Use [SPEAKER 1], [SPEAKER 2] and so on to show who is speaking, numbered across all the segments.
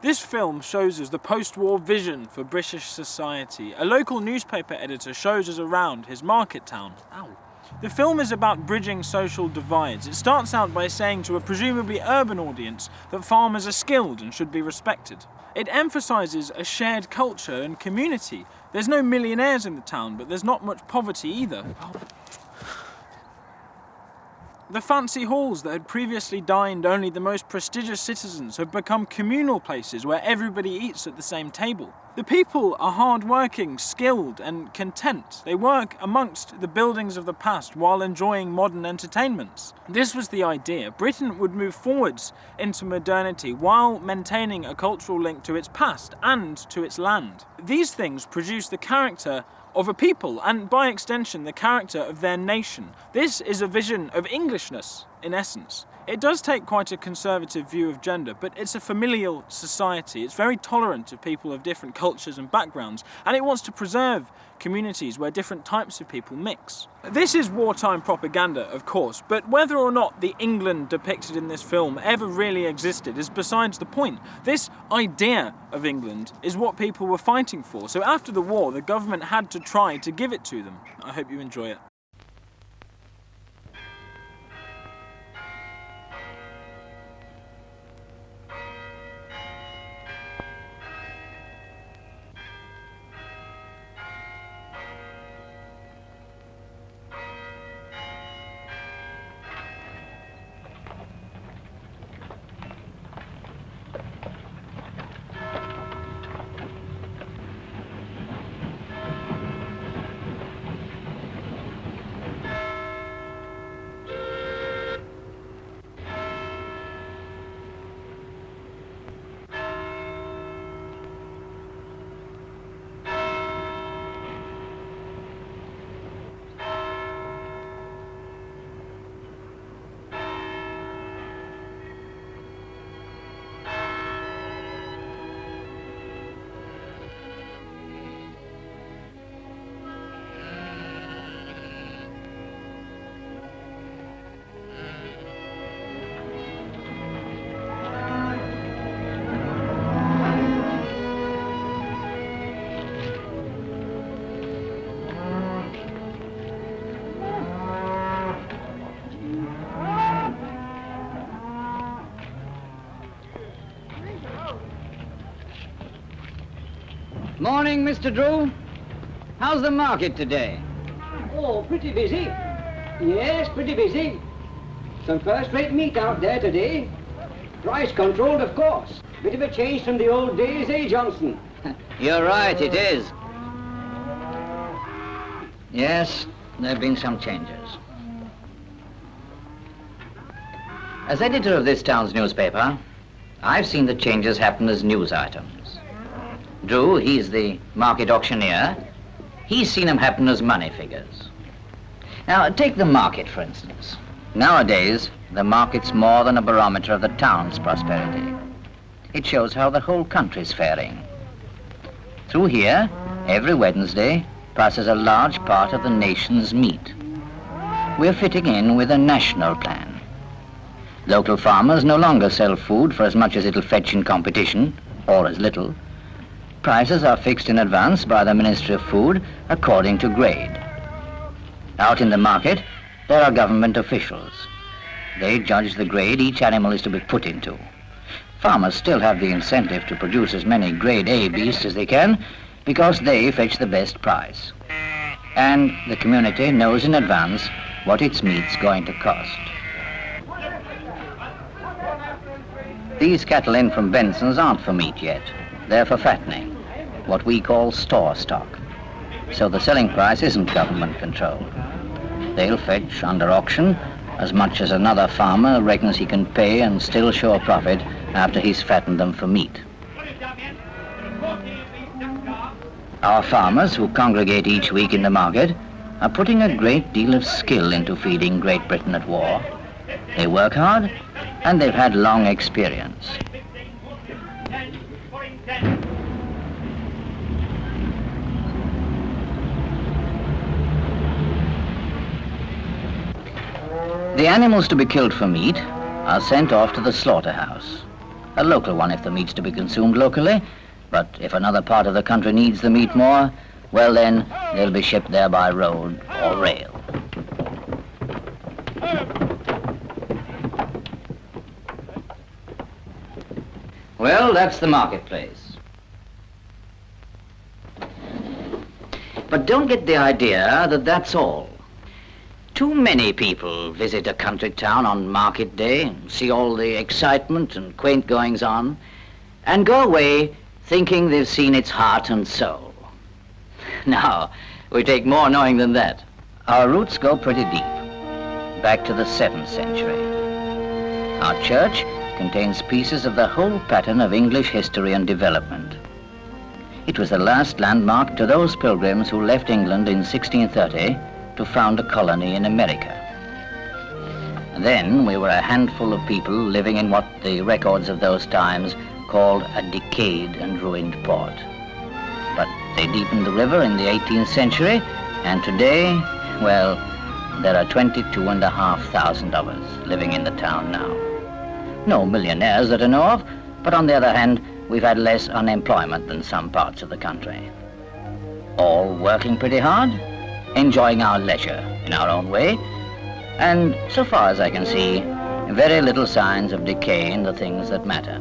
[SPEAKER 1] This film shows us the post-war vision for British society. A local newspaper editor shows us around his market town. Ow. The film is about bridging social divides. It starts out by saying to a presumably urban audience that farmers are skilled and should be respected. It emphasises a shared culture and community. There's no millionaires in the town, but there's not much poverty either. Oh. The fancy halls that had previously dined only the most prestigious citizens have become communal places where everybody eats at the same table. The people are hard-working, skilled and content. They work amongst the buildings of the past while enjoying modern entertainments. This was the idea. Britain would move forwards into modernity while maintaining a cultural link to its past and to its land. These things produce the character of a people, and by extension the character of their nation. This is a vision of Englishness, in essence. It does take quite a conservative view of gender, but it's a familial society. It's very tolerant of people of different cultures and backgrounds, and it wants to preserve communities where different types of people mix. This is wartime propaganda, of course, but whether or not the England depicted in this film ever really existed is besides the point. This idea of England is what people were fighting for, so after the war, the government had to try to give it to them. I hope you enjoy it.
[SPEAKER 2] Morning, Mr. Drew. How's the market today?
[SPEAKER 3] Oh, pretty busy. Yes, pretty busy. Some first-rate meat out there today. Price controlled, of course. Bit of a change from the old days, eh, Johnson?
[SPEAKER 2] You're right, it is. Yes, there have been some changes. As editor of this town's newspaper, I've seen the changes happen as news items. Drew, he's the market auctioneer. He's seen them happen as money figures. Now, take the market, for instance. Nowadays, the market's more than a barometer of the town's prosperity. It shows how the whole country's faring. Through here, every Wednesday, passes a large part of the nation's meat. We're fitting in with a national plan. Local farmers no longer sell food for as much as it'll fetch in competition, or as little. Prices are fixed in advance by the Ministry of Food according to grade. Out in the market, there are government officials. They judge the grade each animal is to be put into. Farmers still have the incentive to produce as many grade A beasts as they can because they fetch the best price. And the community knows in advance what its meat's going to cost. These cattle in from Benson's aren't for meat yet. They're for fattening, what we call store stock. So the selling price isn't government controlled. They'll fetch under auction as much as another farmer reckons he can pay and still show a profit after he's fattened them for meat. Our farmers who congregate each week in the market are putting a great deal of skill into feeding Great Britain at war. They work hard and they've had long experience. The animals to be killed for meat are sent off to the slaughterhouse. A local one if the meat's to be consumed locally, but if another part of the country needs the meat more, well then, they'll be shipped there by road or rail. Well, that's the marketplace. But don't get the idea that that's all. Too many people visit a country town on market day and see all the excitement and quaint goings-on and go away thinking they've seen its heart and soul. Now, we take more knowing than that. Our roots go pretty deep, back to the 7th century. Our church contains pieces of the whole pattern of English history and development. It was the last landmark to those pilgrims who left England in 1630 to found a colony in America. Then we were a handful of people living in what the records of those times called a decayed and ruined port. But they deepened the river in the 18th century, and today, well, there are 22,500 of us living in the town now. No millionaires that I know of, but on the other hand, we've had less unemployment than some parts of the country. All working pretty hard, enjoying our leisure in our own way, and so far as I can see, very little signs of decay in the things that matter.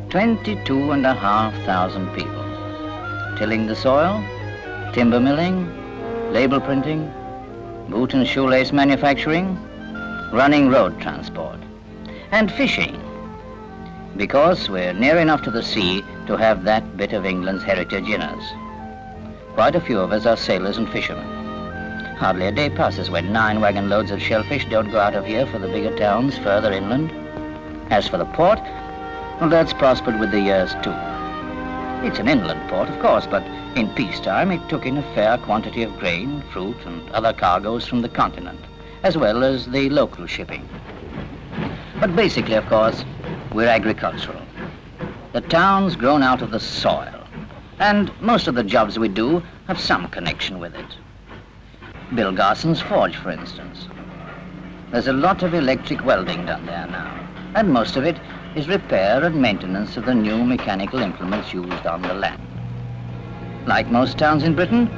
[SPEAKER 2] 22,500 people, tilling the soil, timber milling, label printing, boot and shoelace manufacturing, running road transport, and fishing, because we're near enough to the sea to have that bit of England's heritage in us. Quite a few of us are sailors and fishermen. Hardly a day passes when 9 wagon loads of shellfish don't go out of here for the bigger towns further inland. As for the port, well, that's prospered with the years too. It's an inland port, of course, but in peacetime it took in a fair quantity of grain, fruit, and other cargoes from the continent, as well as the local shipping. But basically, of course, we're agricultural. The town's grown out of the soil, and most of the jobs we do have some connection with it. Bill Garson's forge, for instance. There's a lot of electric welding done there now, and most of it is repair and maintenance of the new mechanical implements used on the land. Like most towns in Britain,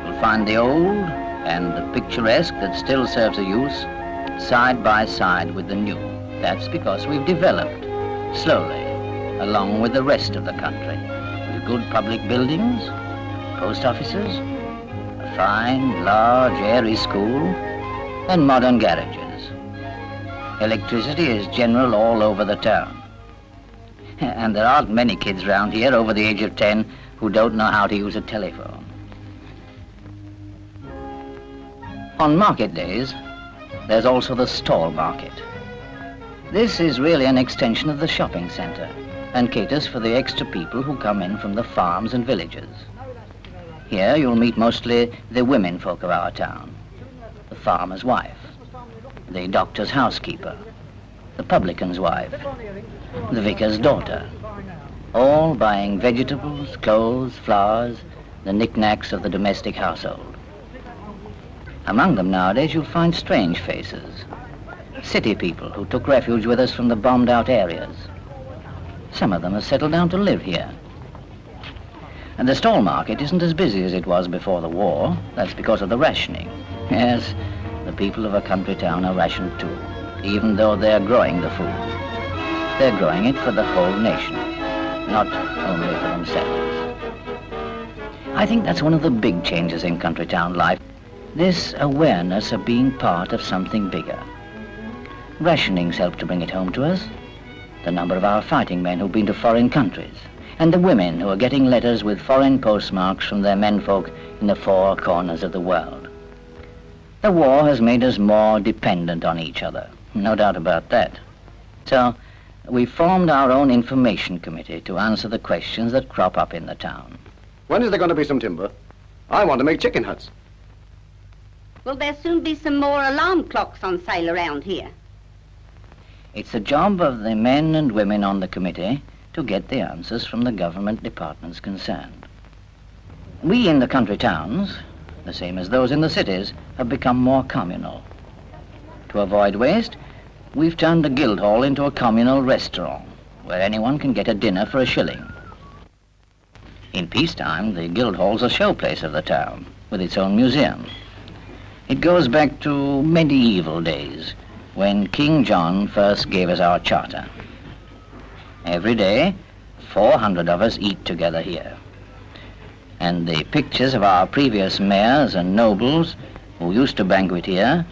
[SPEAKER 2] you'll find the old and the picturesque that still serves a use side by side with the new. That's because we've developed slowly along with the rest of the country, with good public buildings, post offices, a fine, large, airy school, and modern garages. Electricity is general all over the town. And there aren't many kids round here over the age of 10 who don't know how to use a telephone. On market days, there's also the stall market. This is really an extension of the shopping centre and caters for the extra people who come in from the farms and villages. Here you'll meet mostly the women folk of our town, the farmer's wife, the doctor's housekeeper, the publican's wife, the vicar's daughter, all buying vegetables, clothes, flowers, the knickknacks of the domestic household. Among them nowadays you'll find strange faces, city people who took refuge with us from the bombed-out areas. Some of them have settled down to live here. And the stall market isn't as busy as it was before the war. That's because of the rationing. Yes, the people of a country town are rationed too, even though they're growing the food. They're growing it for the whole nation, not only for themselves. I think that's one of the big changes in country town life, this awareness of being part of something bigger. Rationing's helped to bring it home to us. The number of our fighting men who've been to foreign countries, and the women who are getting letters with foreign postmarks from their menfolk in the 4 corners of the world. The war has made us more dependent on each other, no doubt about that. So we formed our own information committee to answer the questions that crop up in the town.
[SPEAKER 4] When is there going to be some timber? I want to make chicken huts.
[SPEAKER 5] Will there soon be some more alarm clocks on sale around here?
[SPEAKER 2] It's the job of the men and women on the committee to get the answers from the government departments concerned. We in the country towns, the same as those in the cities, have become more communal. To avoid waste, we've turned the Guildhall into a communal restaurant, where anyone can get a dinner for a shilling. In peacetime, the Guildhall's a showplace of the town, with its own museum. It goes back to medieval days, when King John first gave us our charter. Every day, 400 of us eat together here. And the pictures of our previous mayors and nobles who used to banquet here,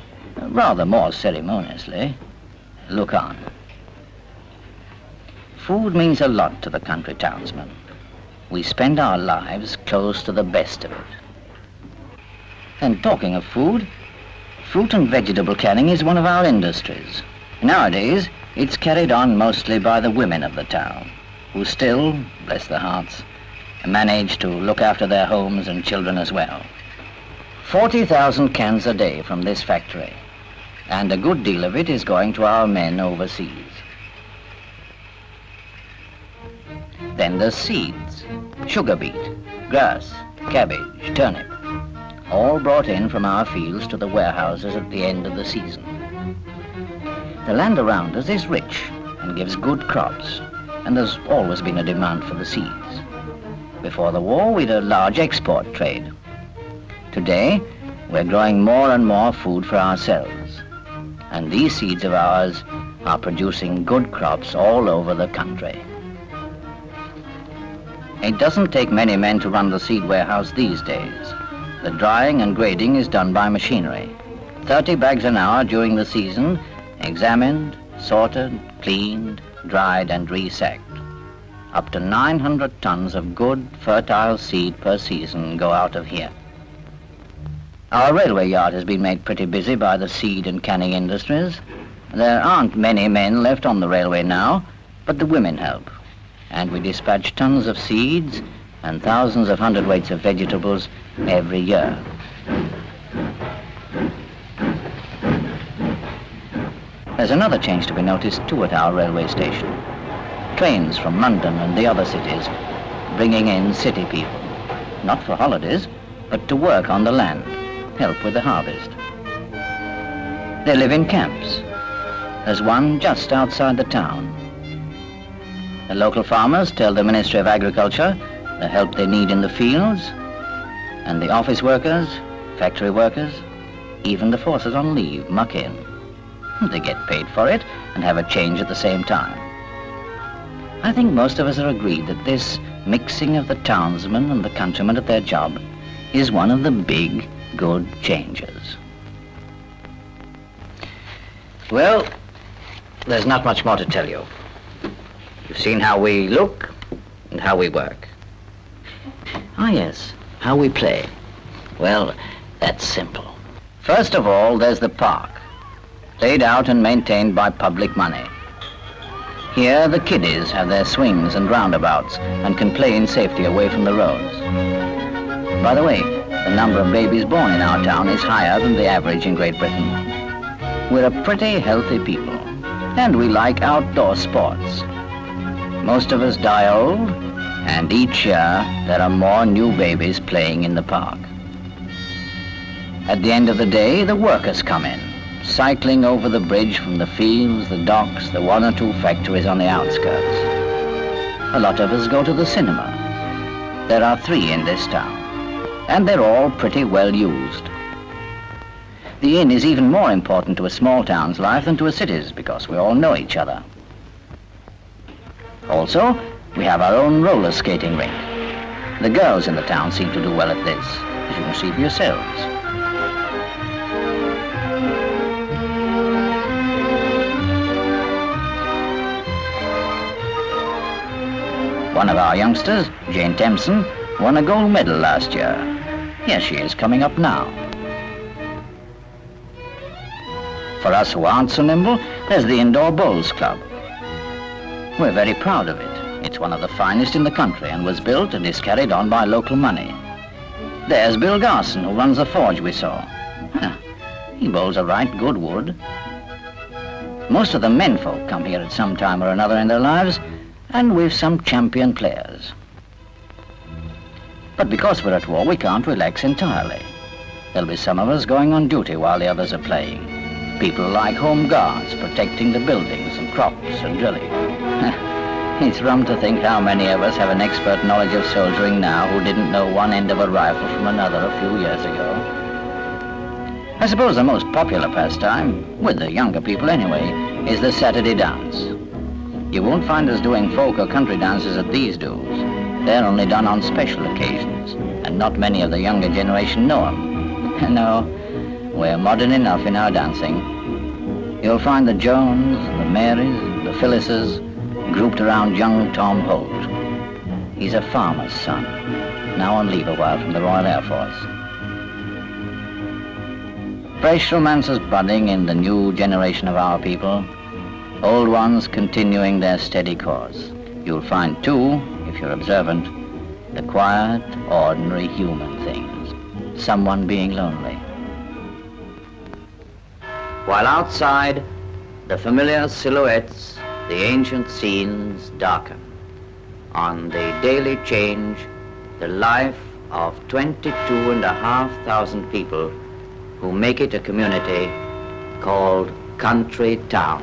[SPEAKER 2] rather more ceremoniously, look on. Food means a lot to the country townsman. We spend our lives close to the best of it. And talking of food, fruit and vegetable canning is one of our industries. Nowadays, it's carried on mostly by the women of the town, who still, bless their hearts, manage to look after their homes and children as well. 40,000 cans a day from this factory, and a good deal of it is going to our men overseas. Then there's seeds, sugar beet, grass, cabbage, turnip, all brought in from our fields to the warehouses at the end of the season. The land around us is rich and gives good crops, and there's always been a demand for the seeds. Before the war, we'd a large export trade. Today, we're growing more and more food for ourselves, and these seeds of ours are producing good crops all over the country. It doesn't take many men to run the seed warehouse these days. The drying and grading is done by machinery. 30 bags an hour during the season, examined, sorted, cleaned, dried and resacked. Up to 900 tons of good, fertile seed per season go out of here. Our railway yard has been made pretty busy by the seed and canning industries. There aren't many men left on the railway now, but the women help. And we dispatch tons of seeds and thousands of hundredweights of vegetables every year. There's another change to be noticed too at our railway station. Trains from London and the other cities bringing in city people, not for holidays, but to work on the land, help with the harvest. They live in camps. There's one just outside the town. The local farmers tell the Ministry of Agriculture the help they need in the fields, and the office workers, factory workers, even the forces on leave muck in. They get paid for it and have a change at the same time. I think most of us are agreed that this mixing of the townsmen and the countrymen at their job is one of the big, good changes. Well, there's not much more to tell you. You've seen how we look and how we work. Ah, yes, how we play. Well, that's simple. First of all, there's the park, laid out and maintained by public money. Here, the kiddies have their swings and roundabouts and can play in safety away from the roads. By the way, the number of babies born in our town is higher than the average in Great Britain. We're a pretty healthy people, and we like outdoor sports. Most of us die old, and each year there are more new babies playing in the park. At the end of the day, the workers come in, cycling over the bridge from the fields, the docks, the one or two factories on the outskirts. A lot of us go to the cinema. There are 3 in this town, and they're all pretty well used. The inn is even more important to a small town's life than to a city's, because we all know each other. Also, we have our own roller skating rink. The girls in the town seem to do well at this, as you can see for yourselves. One of our youngsters, Jane Tempson, won a gold medal last year. Here she is, coming up now. For us who aren't so nimble, there's the Indoor Bowls Club. We're very proud of it. It's one of the finest in the country and was built and is carried on by local money. There's Bill Garson, who runs the forge we saw. He bowls a right good wood. Most of the menfolk come here at some time or another in their lives, and we've some champion players. But because we're at war, we can't relax entirely. There'll be some of us going on duty while the others are playing. People like home guards protecting the buildings and crops and drilling. It's rum to think how many of us have an expert knowledge of soldiering now who didn't know one end of a rifle from another a few years ago. I suppose the most popular pastime, with the younger people anyway, is the Saturday dance. You won't find us doing folk or country dances at these do's. They're only done on special occasions, and not many of the younger generation know them. No, we're modern enough in our dancing. You'll find the Jones, the Marys, the Phyllises grouped around young Tom Holt. He's a farmer's son, now on leave a while from the Royal Air Force. Fresh romances budding in the new generation of our people, old ones continuing their steady course. You'll find too, if you're observant, the quiet, ordinary human things. Someone being lonely. While outside, the familiar silhouettes, the ancient scenes darken. On the daily change, the life of 22,500 people who make it a community called Country Town.